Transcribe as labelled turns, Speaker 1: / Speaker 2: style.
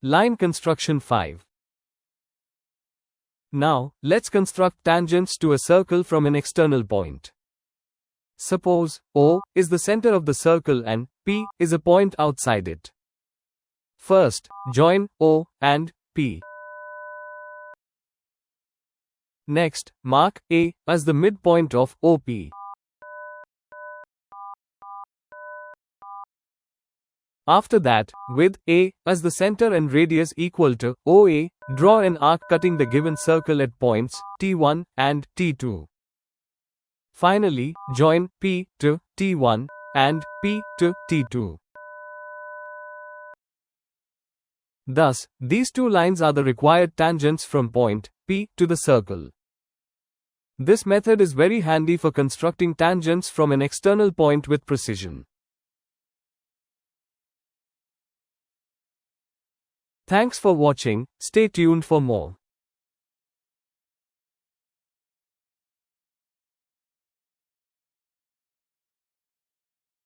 Speaker 1: Line construction 5. Now, let's construct tangents to a circle from an external point. Suppose O is the center of the circle and P is a point outside it. First, join O and P. Next, mark A as the midpoint of OP. After that, with A as the center and radius equal to OA, draw an arc cutting the given circle at points T1 and T2. Finally, join P to T1 and P to T2. Thus, these two lines are the required tangents from point P to the circle. This method is very handy for constructing tangents from an external point with precision. Thanks for watching. Stay tuned for more.